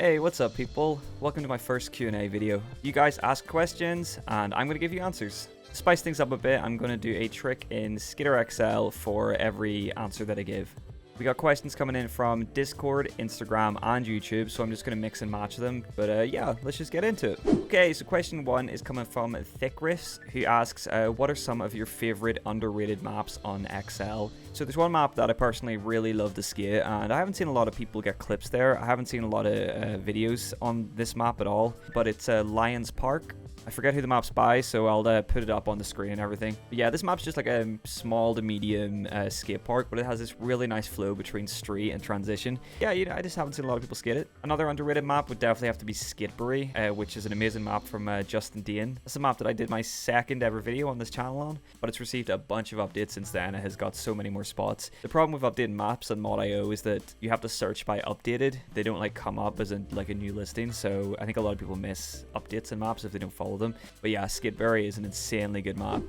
Hey, what's up people? Welcome to my first Q&A video. You guys ask questions and I'm going to give you answers. To spice things up a bit, I'm going to do a trick in SKATER XL for every answer that I give. We got questions coming in from Discord, Instagram, and YouTube, so I'm just going to mix and match them. But yeah, let's just get into it. Okay, so question 1 is coming from Thick Riffs, who asks, what are some of your favorite underrated maps on XL? So there's one map that I personally really love to skate, and I haven't seen a lot of people get clips there. I haven't seen a lot of videos on this map at all, but it's Lions Park. I forget who the map's by, so I'll put it up on the screen and everything. But yeah, this map's just like a small to medium skate park, but it has this really nice flow between street and transition. Yeah, you know, I just haven't seen a lot of people skate it. Another underrated map would definitely have to be Skatebury, which is an amazing map from Justin Dean. That's a map that I did my second ever video on this channel on, but it's received a bunch of updates since then. It has got so many more spots. The problem with updating maps on mod.io is that you have to search by updated. They don't like come up as like a new listing, so I think a lot of people miss updates in maps if they don't follow them. But yeah, Skatebury is an insanely good map.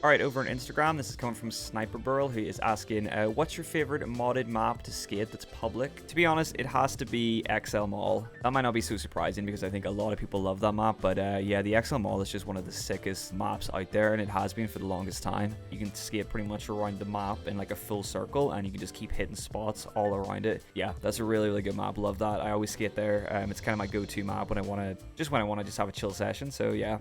Alright, over on Instagram, this is coming from Sniper Burl, who is asking, what's your favorite modded map to skate that's public? To be honest, it has to be XL Mall. That might not be so surprising because I think a lot of people love that map, but yeah, the XL Mall is just one of the sickest maps out there, and it has been for the longest time. You can skate pretty much around the map in like a full circle, and you can just keep hitting spots all around it. Yeah, that's a really, really good map. Love that. I always skate there. It's kind of my go-to map when I want to just have a chill session, so yeah.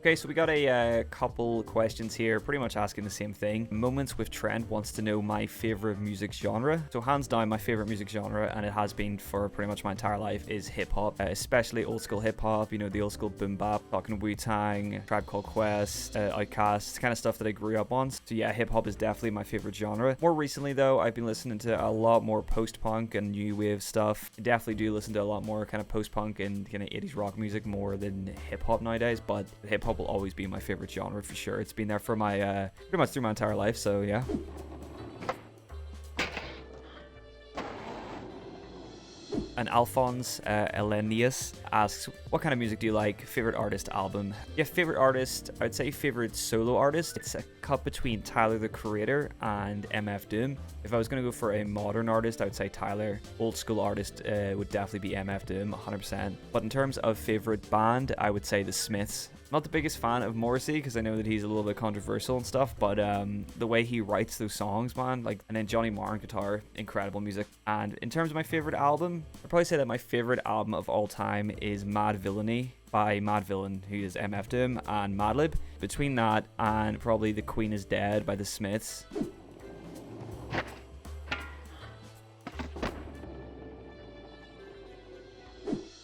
Okay, so we got a couple questions here, pretty much asking the same thing. Moments with Trent wants to know my favorite music genre. So hands down, my favorite music genre, and it has been for pretty much my entire life, is hip-hop, especially old school hip-hop, you know, the old school boom bap, talking Wu-Tang, Tribe Called Quest, Outkast, kind of stuff that I grew up on. So yeah, hip-hop is definitely my favorite genre. More recently though, I've been listening to a lot more post-punk and new wave stuff. I definitely do listen to a lot more kind of post-punk and kind of 80s rock music more than hip-hop nowadays, but hip-hop will always be my favorite genre for sure. It's been there for my pretty much through my entire life, so yeah. And Alphonse Elenius asks, what kind of music do you like? Favorite artist, album? Yeah, favorite artist, I'd say favorite solo artist. It's a cut between Tyler the Creator and MF Doom. If I was going to go for a modern artist, I would say Tyler. Old school artist would definitely be MF Doom, 100%. But in terms of favorite band, I would say The Smiths. Not the biggest fan of Morrissey because I know that he's a little bit controversial and stuff, but the way he writes those songs, man, like, and then Johnny Marr on guitar, incredible music. And in terms of my favorite album, I'd probably say that my favorite album of all time is Mad Villainy by Mad Villain, who is MF Doom, and Madlib. Between that and probably The Queen Is Dead by The Smiths.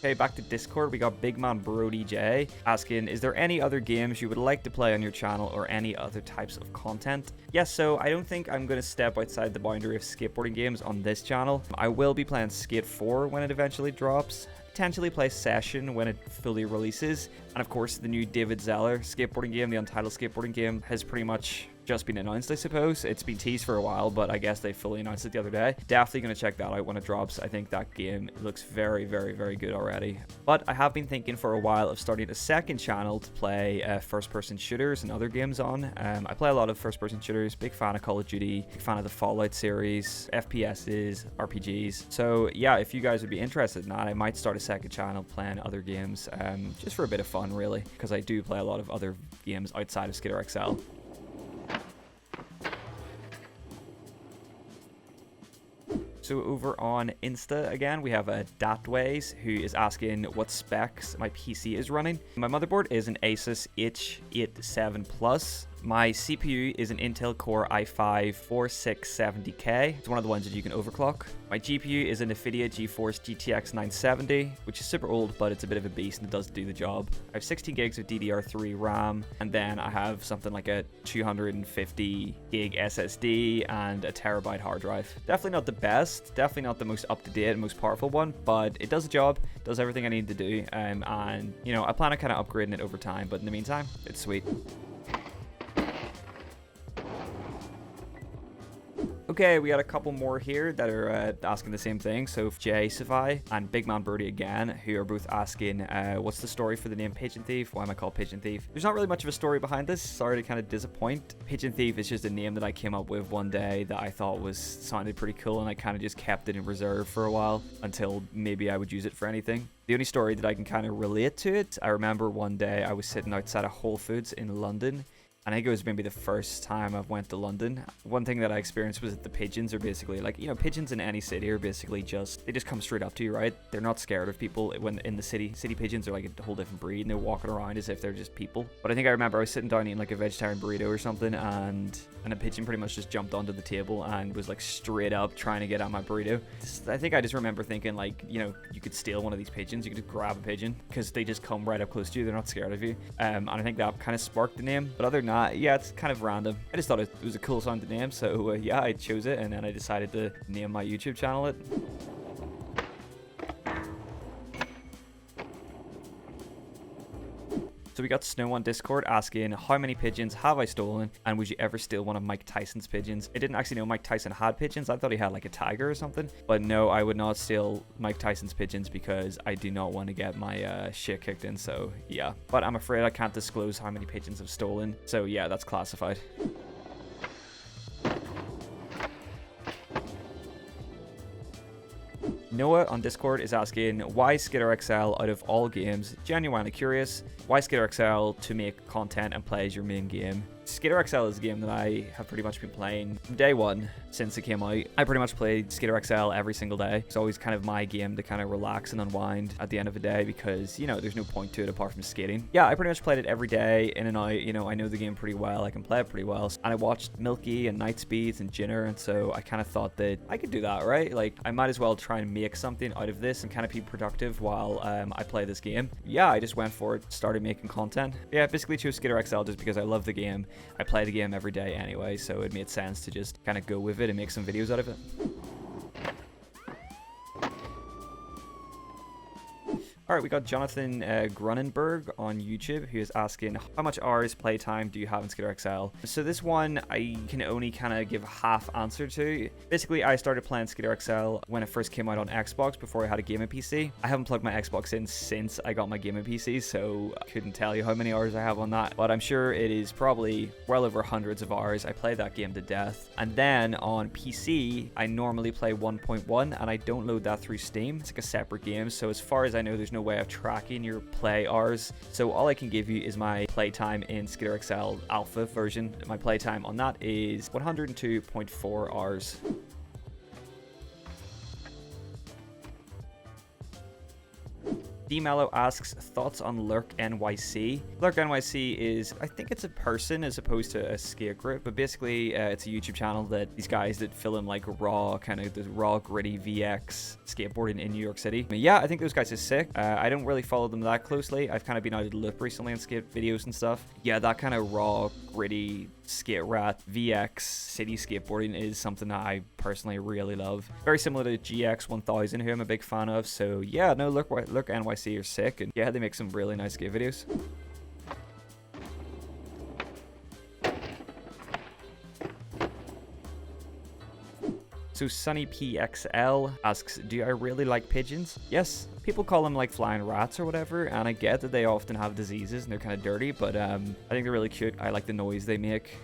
Okay, back to Discord, we got Big Man Brody J asking, is there any other games you would like to play on your channel or any other types of content? Yes, so I don't think I'm going to step outside the boundary of skateboarding games on this channel. I will be playing Skate 4 when it eventually drops. Potentially play Session when it fully releases. And of course, the new David Zeller skateboarding game, the Untitled skateboarding game, has pretty much just been announced, I suppose. It's been teased for a while, but I guess they fully announced it the other day. Definitely going to check that out when it drops. I think that game looks very, very, very good already. But I have been thinking for a while of starting a second channel to play first-person shooters and other games on. I play a lot of first-person shooters, big fan of Call of Duty, big fan of the Fallout series, FPSs, RPGs. So yeah, if you guys would be interested in that, I might start a second channel playing other games, just for a bit of fun really, because I do play a lot of other games outside of SKATER XL. So over on Insta again, we have Datways, who is asking what specs my PC is running. My motherboard is an Asus H87 Plus. My CPU is an Intel Core i5-4670K. It's one of the ones that you can overclock. My GPU is an NVIDIA GeForce GTX 970, which is super old, but it's a bit of a beast and it does do the job. I have 16 gigs of DDR3 RAM, and then I have something like a 250 gig SSD and a terabyte hard drive. Definitely not the best, definitely not the most up-to-date and most powerful one, but it does the job, does everything I need to do, and you know, I plan on kind of upgrading it over time, but in the meantime, it's sweet. Okay, we got a couple more here that are asking the same thing. So Jay Savai and Big Man Birdie again, who are both asking, what's the story for the name Pigeonthief? Why am I called Pigeonthief? There's not really much of a story behind this. Sorry to kind of disappoint. Pigeonthief is just a name that I came up with one day that I thought sounded pretty cool, and I kind of just kept it in reserve for a while until maybe I would use it for anything. The only story that I can kind of relate to it, I remember one day I was sitting outside of Whole Foods in London. And I think it was maybe the first time I've went to London. One thing that I experienced was that the pigeons are basically like, pigeons in any city are basically they just come straight up to you, right? They're not scared of people when in the city. City pigeons are like a whole different breed, and they're walking around as if they're just people. But I think I remember I was sitting down eating like a vegetarian burrito or something, and a pigeon pretty much just jumped onto the table and was like straight up trying to get at my burrito. I think I just remember thinking like, you could steal one of these pigeons. You could just grab a pigeon because they just come right up close to you. They're not scared of you. And I think that kind of sparked the name. But other than that, yeah, it's kind of random. I just thought it was a cool sounding name, so yeah, I chose it, and then I decided to name my YouTube channel it. So we got Snow on Discord asking, how many pigeons have I stolen, and would you ever steal one of Mike Tyson's pigeons? I didn't actually know Mike Tyson had pigeons. I thought he had like a tiger or something. But no, I would not steal Mike Tyson's pigeons because I do not want to get my shit kicked in, so yeah. But I'm afraid I can't disclose how many pigeons I've stolen, so yeah, that's classified. Noah on Discord is asking, why SKATER XL out of all games? Genuinely curious. Why SKATER XL to make content and play as your main game? SKATER XL is a game that I have pretty much been playing from day one since it came out. I pretty much played SKATER XL every single day. It's always kind of my game to kind of relax and unwind at the end of the day because, there's no point to it apart from skating. Yeah, I pretty much played it every day in and out. I know the game pretty well. I can play it pretty well. And I watched Milky and Nightspeeds and Jinner, and so I kind of thought that I could do that, right? Like, I might as well try and make something out of this and kind of be productive while I play this game. Yeah, I just went for it, started making content. Yeah, I basically chose SKATER XL just because I love the game. I play the game every day anyway, so it made sense to just kind of go with it and make some videos out of it. Alright, we got Jonathan Grunenberg on YouTube, who is asking, how much hours playtime do you have in SKATER XL? So this one, I can only kind of give a half answer to. Basically, I started playing SKATER XL when it first came out on Xbox before I had a gaming PC. I haven't plugged my Xbox in since I got my gaming PC, so I couldn't tell you how many hours I have on that, but I'm sure it is probably well over hundreds of hours. I played that game to death. And then on PC, I normally play 1.1, and I don't load that through Steam. It's like a separate game, so as far as I know, there's no way of tracking your play hours. So all I can give you is my playtime in SKATER XL alpha version. My playtime on that is 102.4 hours. D-Mellow asks, thoughts on Lurknyc? Lurknyc is, I think it's a person as opposed to a skate group, but basically it's a YouTube channel that these guys that film like raw, kind of the raw, gritty VX skateboarding in New York City. But yeah, I think those guys are sick. I don't really follow them that closely. I've kind of been out of the loop recently on skate videos and stuff. Yeah, that kind of raw, gritty, skate rat VX city skateboarding is something that I personally really love. Very similar to GX 1000, who I'm a big fan of. So yeah, no, Lurknyc are sick, and yeah, they make some really nice skate videos. So Sunny PXL asks, do I really like pigeons? Yes. People call them like flying rats or whatever, and I get that they often have diseases and they're kind of dirty, but I think they're really cute. I like the noise they make.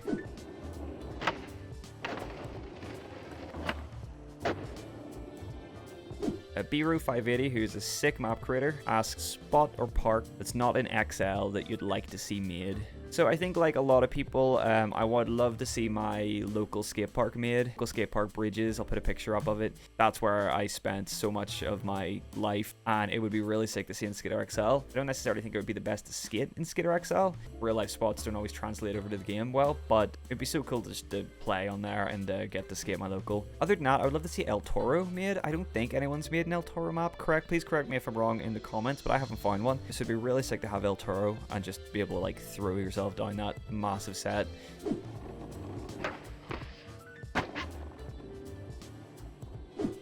Biru580, who's a sick map creator, asks, spot or park that's not an XL that you'd like to see made. So I think like a lot of people, I would love to see my local skate park made. Local skate park Bridges, I'll put a picture up of it. That's where I spent so much of my life, and it would be really sick to see in SKATER XL. I don't necessarily think it would be the best to skate in SKATER XL. Real life spots don't always translate over to the game well, but it'd be so cool just to play on there and get to skate my local. Other than that, I would love to see El Toro made. I don't think anyone's made an El Toro map. Please correct me if I'm wrong in the comments, but I haven't found one. So it'd be really sick to have El Toro and just be able to like throw yourself down that massive set.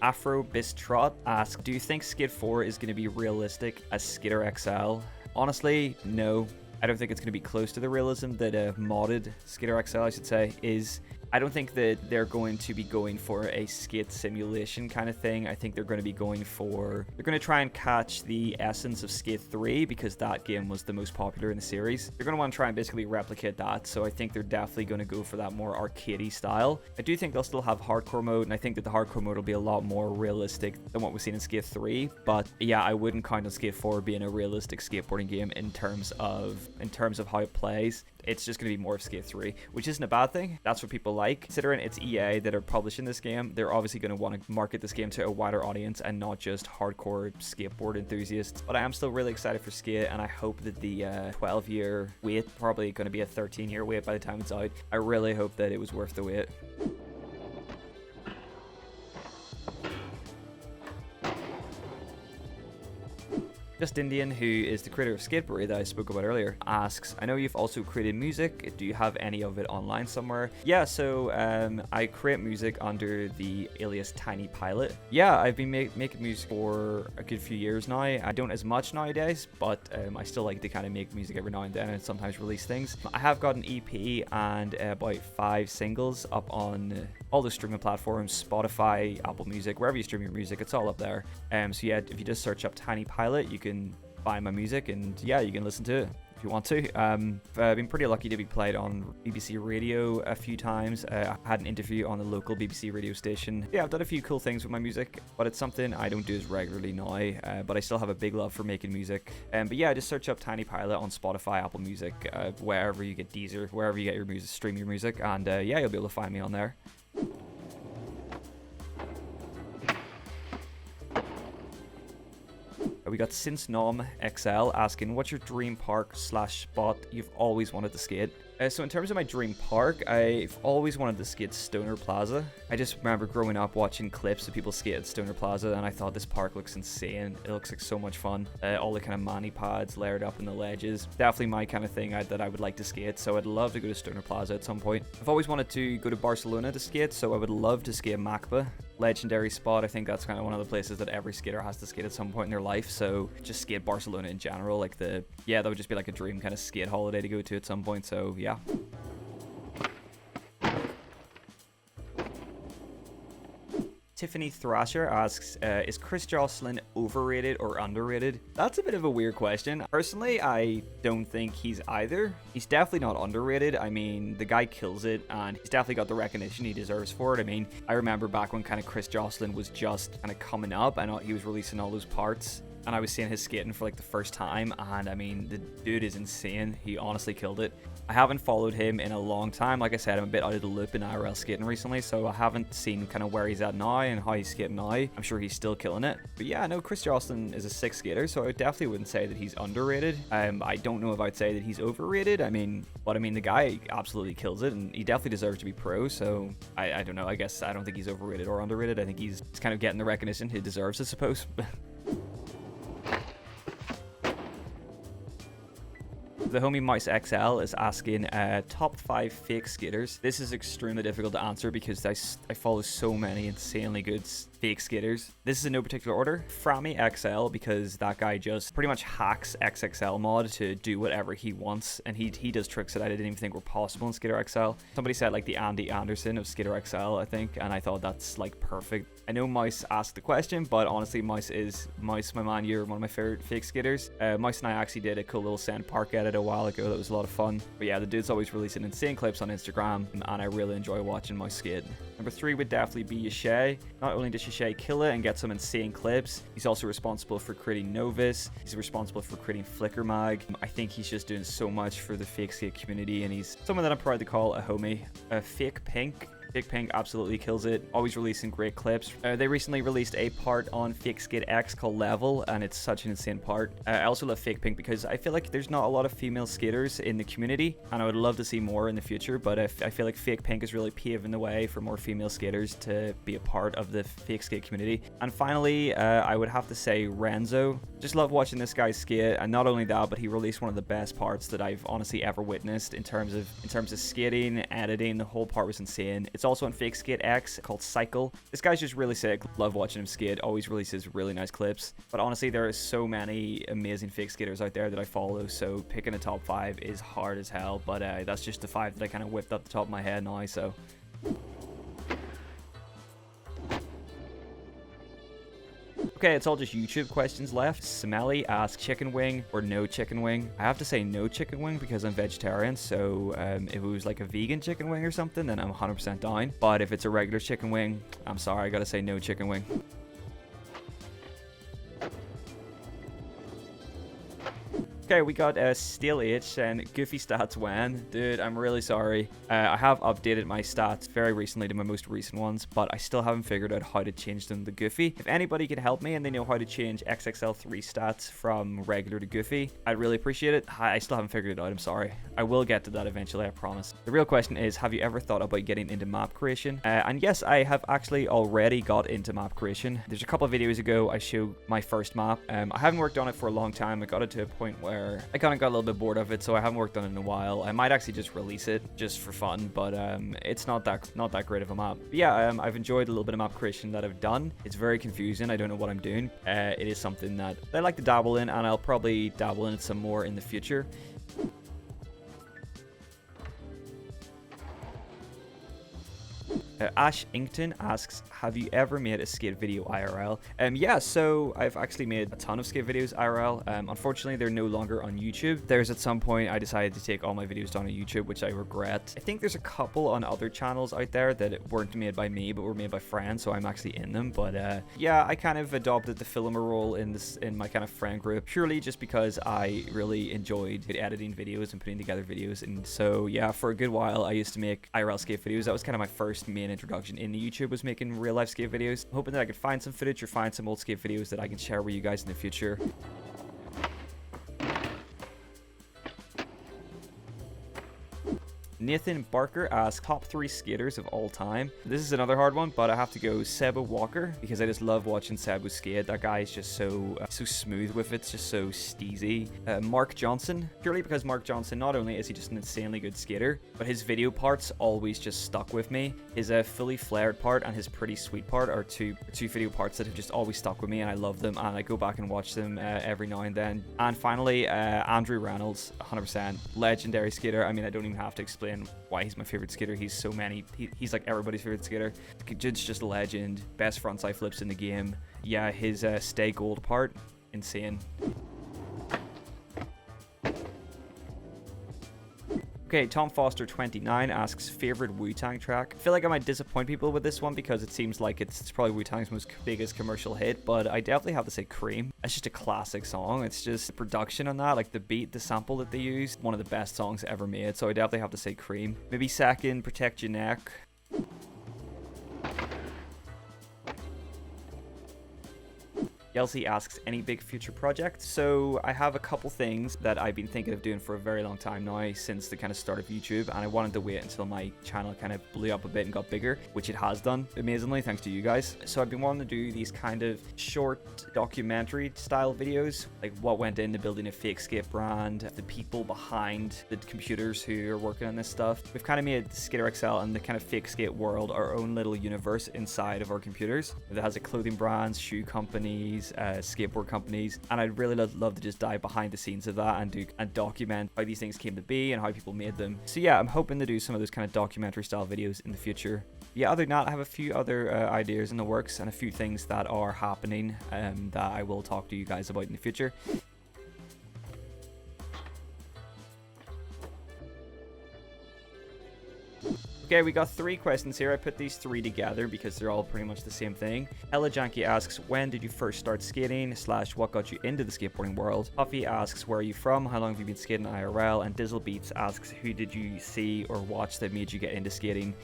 Afro Bistrot asks, do you think Skate 4 is going to be realistic as SKATER XL? Honestly, no. I don't think it's going to be close to the realism that a modded SKATER XL, I should say, is. I don't think that they're going to be going for a skate simulation kind of thing. I think they're going to be going for, they're going to try and catch the essence of Skate 3 because that game was the most popular in the series. They're going to want to try and basically replicate that. So I think they're definitely going to go for that more arcadey style. I do think they'll still have hardcore mode, and I think that the hardcore mode will be a lot more realistic than what we've seen in Skate 3. But yeah, I wouldn't count on Skate 4 being a realistic skateboarding game in terms of how it plays. It's just going to be more of Skate 3, which isn't a bad thing. That's what people like. Considering it's EA that are publishing this game, they're obviously going to want to market this game to a wider audience and not just hardcore skateboard enthusiasts. But I am still really excited for Skate, and I hope that the 12-year wait, probably going to be a 13-year wait by the time it's out, I really hope that it was worth the wait. Just Indian, who is the creator of Skateboard that I spoke about earlier, asks, I know you've also created music. Do you have any of it online somewhere? Yeah, so I create music under the alias Tiny Pilot. Yeah, I've been making music for a good few years now. I don't as much nowadays, but I still like to kind of make music every now and then and sometimes release things. I have got an EP and about 5 singles up on all the streaming platforms, Spotify, Apple Music, wherever you stream your music, it's all up there. So yeah, if you just search up Tiny Pilot, you can find my music, and yeah, you can listen to it if you want to. I've been pretty lucky to be played on BBC Radio a few times. I had an interview on the local BBC radio station. Yeah, I've done a few cool things with my music, but it's something I don't do as regularly now, but I still have a big love for making music. But yeah, just search up Tiny Pilot on Spotify, Apple Music, wherever you get Deezer, wherever you get your music, stream your music, and yeah, you'll be able to find me on there. We got Since Nom XL asking, what's your dream park / spot you've always wanted to skate? So in terms of my dream park, I've always wanted to skate Stoner Plaza. I just remember growing up watching clips of people skate at Stoner Plaza, and I thought this park looks insane. It looks like so much fun. All the kind of mani pads layered up in the ledges. Definitely my kind of thing that I would like to skate, so I'd love to go to Stoner Plaza at some point. I've always wanted to go to Barcelona to skate, so I would love to skate Macba. Legendary spot. I think that's kind of one of the places that every skater has to skate at some point in their life, so just skate Barcelona in general, like that would just be like a dream kind of skate holiday to go to at some point, so yeah. Tiffany Thrasher asks, is Chris Joslin overrated or underrated? That's a bit of a weird question. Personally, I don't think he's either. He's definitely not underrated. I mean, the guy kills it, and he's definitely got the recognition he deserves for it. I mean, I remember back when kind of Chris Joslin was just kind of coming up, and he was releasing all those parts, and I was seeing his skating for like the first time, and I mean, the dude is insane. He honestly killed it. I haven't followed him in a long time. Like I said, I'm a bit out of the loop in IRL skating recently, so I haven't seen kind of where he's at now and how he's skating now. I'm sure he's still killing it. But yeah, no, Chris Joslin is a sick skater, so I definitely wouldn't say that he's underrated. I don't know if I'd say that he's overrated. But the guy absolutely kills it, and he definitely deserves to be pro, so I don't know. I guess I don't think he's overrated or underrated. I think he's kind of getting the recognition he deserves, I suppose. The homie Mouse XL is asking top 5 fake skaters. This is extremely difficult to answer because I follow so many insanely good fake skaters. This is in no particular order. Frammy XL, because that guy just pretty much hacks XXL mod to do whatever he wants, and he does tricks that I didn't even think were possible in Skater XL. Somebody said like the Andy Anderson of Skater XL, I think, and I thought that's like perfect. I know Mouse asked the question, but honestly, Mouse, my man, you're one of my favorite fake skaters. Mouse and I actually did a cool little Sand Park edit a while ago that was a lot of fun. But yeah, the dude's always releasing insane clips on Instagram, and I really enjoy watching Mouse skate. Number 3 would definitely be Yashay. Not only does Yashay kill it and get some insane clips, he's also responsible for creating Novus. He's responsible for creating Flicker Mag. I think he's just doing so much for the fake skate community, and he's someone that I'm proud to call a homie. Fake Pink. Fake Pink absolutely kills it, always releasing great clips. They recently released a part on Fake Skate X called Level, and it's such an insane part. I also love Fake Pink because I feel like there's not a lot of female skaters in the community, and I would love to see more in the future, but I feel like Fake Pink is really paving the way for more female skaters to be a part of the fake skate community. And finally, I would have to say Renzo. Just love watching this guy skate, and not only that, but he released one of the best parts that I've honestly ever witnessed in terms of skating, editing. The whole part was insane. It's also on Fake Skate X called Cycle. This guy's just really sick. Love watching him skate. Always releases really nice clips. But honestly, there are so many amazing fake skaters out there that I follow, so picking a top 5 is hard as hell. But that's just the 5 that I kind of whipped up the top of my head now. So Okay, it's all just YouTube questions left. Smelly asks chicken wing or no chicken wing. I have to say no chicken wing because I'm vegetarian, so if it was like a vegan chicken wing or something, then I'm 100% down. But if it's a regular chicken wing, I'm sorry, I gotta say no chicken wing. Okay, we got Steel H and Goofy Stats when. Dude, I'm really sorry. I have updated my stats very recently to my most recent ones, but I still haven't figured out how to change them to Goofy. If anybody can help me and they know how to change XXL3 stats from regular to Goofy, I'd really appreciate it. I still haven't figured it out, I'm sorry. I will get to that eventually, I promise. The real question is, have you ever thought about getting into map creation? And yes, I have actually already got into map creation. There's a couple of videos ago I showed my first map. I haven't worked on it for a long time. I got it to a point where I kind of got a little bit bored of it, so I haven't worked on it in a while. I might actually just release it just for fun, but it's not that great of a map. But yeah, I've enjoyed a little bit of map creation that I've done. It's very confusing. I don't know what I'm doing. It is something that I like to dabble in, and I'll probably dabble in it some more in the future. Ash Inkton asks, have you ever made a skate video IRL? Yeah, so I've actually made a ton of skate videos IRL. Unfortunately, they're no longer on YouTube. There's at some point I decided to take all my videos down on YouTube, which I regret. I think there's a couple on other channels out there that weren't made by me, but were made by friends, so I'm actually in them. But yeah, I kind of adopted the filmer role in my kind of friend group, purely just because I really enjoyed editing videos and putting together videos. And so yeah, for a good while I used to make IRL skate videos. That was kind of my first main introduction into YouTube, was making real life skate videos. I'm hoping that I could find some footage or find some old skate videos that I can share with you guys in the future. Nathan Barker asks, top 3 skaters of all time. This is another hard one, but I have to go Sebo Walker, because I just love watching Sebo skate. That guy is just so smooth with it. It's just so steezy. Mark Johnson, purely because Mark Johnson, not only is he just an insanely good skater, but his video parts always just stuck with me. His fully flared part and his pretty sweet part are two video parts that have just always stuck with me, and I love them, and I go back and watch them every now and then. And finally, Andrew Reynolds, 100% legendary skater. I mean, I don't even have to explain why he's my favorite skater. He's so many. He's like everybody's favorite skater. Just a legend. Best frontside flips in the game. Yeah, his stay gold part, insane. Okay, Tom Foster 29 asks, favorite Wu-Tang track. I feel like I might disappoint people with this one because it seems like it's probably Wu-Tang's most biggest commercial hit, but I definitely have to say Cream. It's just a classic song. It's just the production on that, like the beat, the sample that they used, one of the best songs ever made, so I definitely have to say Cream. Maybe second, Protect Your Neck. Yelsey asks, any big future projects? So I have a couple things that I've been thinking of doing for a very long time now, since the kind of start of YouTube, and I wanted to wait until my channel kind of blew up a bit and got bigger, which it has done amazingly thanks to you guys. So I've been wanting to do these kind of short documentary style videos, like what went into building a fake skate brand, the people behind the computers who are working on this stuff. We've kind of made SKATER XL and the kind of fake skate world our own little universe inside of our computers. It has a clothing brands, shoe companies, skateboard companies, and I'd really love to just dive behind the scenes of that and document how these things came to be and how people made them. So yeah, I'm hoping to do some of those kind of documentary style videos in the future. Yeah, other than that, I have a few other ideas in the works and a few things that are happening that I will talk to you guys about in the future. Okay, we got 3 questions here. I put these 3 together because they're all pretty much the same thing. Ella Janky asks, when did you first start skating / what got you into the skateboarding world? Puffy asks, where are you from? How long have you been skating IRL? And Dizzle Beats asks, who did you see or watch that made you get into skating?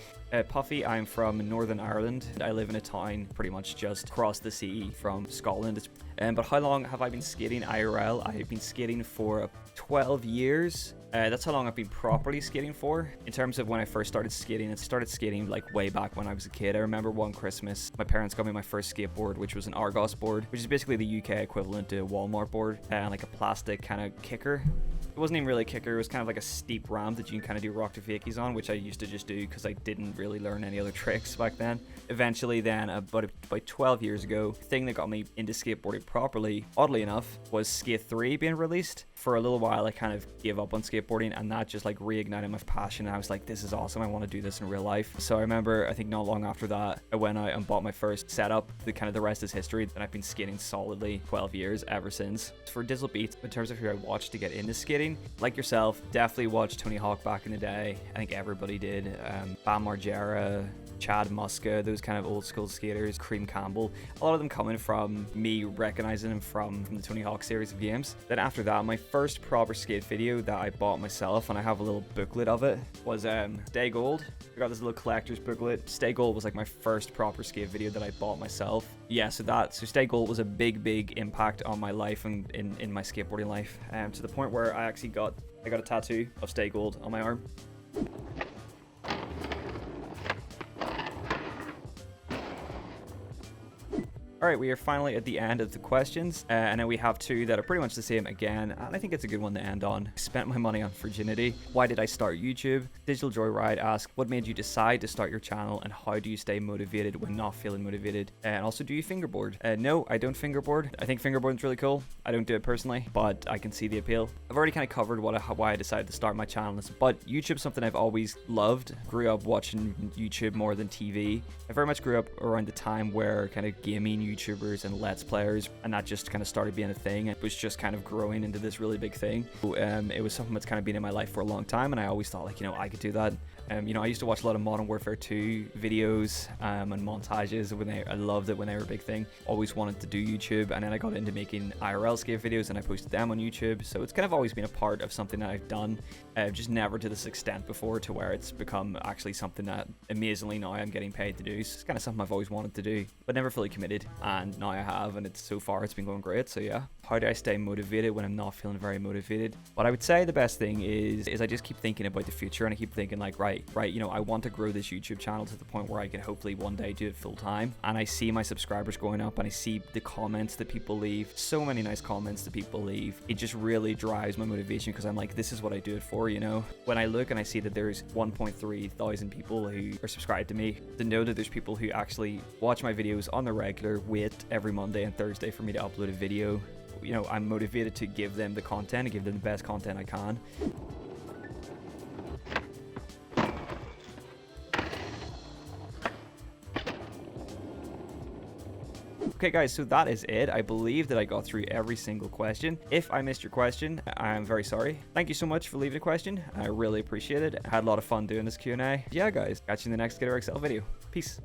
Puffy, I'm from Northern Ireland. I live in a town pretty much just across the sea from Scotland. But how long have I been skating IRL? I have been skating for 12 years. That's how long I've been properly skating for. In terms of when I first started skating, I started skating like way back when I was a kid. I remember one Christmas, my parents got me my first skateboard, which was an Argos board, which is basically the UK equivalent to a Walmart board, and like a plastic kind of kicker. It wasn't even really a kicker, it was kind of like a steep ramp that you can kind of do rock to fakies on, which I used to just do because I didn't really learn any other tricks back then. Eventually then, about 12 years ago, the thing that got me into skateboarding properly, oddly enough, was Skate 3 being released. For a little while, I kind of gave up on skateboarding, and that just like reignited my passion. And I was like, this is awesome. I want to do this in real life. So I remember, I think not long after that, I went out and bought my first setup. The rest is history. And I've been skating solidly 12 years ever since. For Dizzle Beats, in terms of who I watched to get into skating, like yourself, definitely watched Tony Hawk back in the day. I think everybody did. Bam Margera, Chad Muska, those kind of old school skaters, Cream Campbell, a lot of them coming from me recognizing them from the Tony Hawk series of games. Then after that, my first proper skate video that I bought myself, and I have a little booklet of it, was Stay Gold. I got this little collector's booklet. Stay Gold was like my first proper skate video that I bought myself. Yeah, so Stay Gold was a big impact on my life and in my skateboarding life, to the point where I actually got a tattoo of Stay Gold on my arm. All right, we are finally at the end of the questions, and then we have two that are pretty much the same again, and I think it's a good one to end on. Spent my money on virginity. Why did I start YouTube? Digital Joyride asks, what made you decide to start your channel, and how do you stay motivated when not feeling motivated? And also, do you fingerboard? No, I don't fingerboard. I think fingerboarding's really cool. I don't do it personally, but I can see the appeal. I've already kind of covered why I decided to start my channel, but YouTube's something I've always loved. Grew up watching YouTube more than TV. I very much grew up around the time where kind of gaming YouTubers and Let's Players, and that just kind of started being a thing. It was just kind of growing into this really big thing. It was something that's kind of been in my life for a long time, and I always thought, like, I could do that. I used to watch a lot of Modern Warfare 2 videos and montages I loved it when they were a big thing. Always wanted to do YouTube, and then I got into making IRL skate videos, and I posted them on YouTube. So it's kind of always been a part of something that I've done, just never to this extent before, to where it's become actually something that amazingly now I'm getting paid to do. So it's kind of something I've always wanted to do, but never fully committed, and now I have, and so far it's been going great. So yeah. How do I stay motivated when I'm not feeling very motivated? What I would say the best thing is I just keep thinking about the future, and I keep thinking like, right, I want to grow this YouTube channel to the point where I can hopefully one day do it full time. And I see my subscribers going up, and I see the comments that people leave, so many nice comments that people leave. It just really drives my motivation, because I'm like, this is what I do it for, When I look and I see that there's 1.3 thousand people who are subscribed to me, to know that there's people who actually watch my videos on the regular, wait every Monday and Thursday for me to upload a video, I'm motivated to give them the content and give them the best content I can. Okay guys, so that is it. I believe that I got through every single question. If I missed your question, I'm very sorry. Thank you so much for leaving a question. I really appreciate it. I had a lot of fun doing this Q&A. Yeah guys, catch you in the next SKATER XL video. Peace.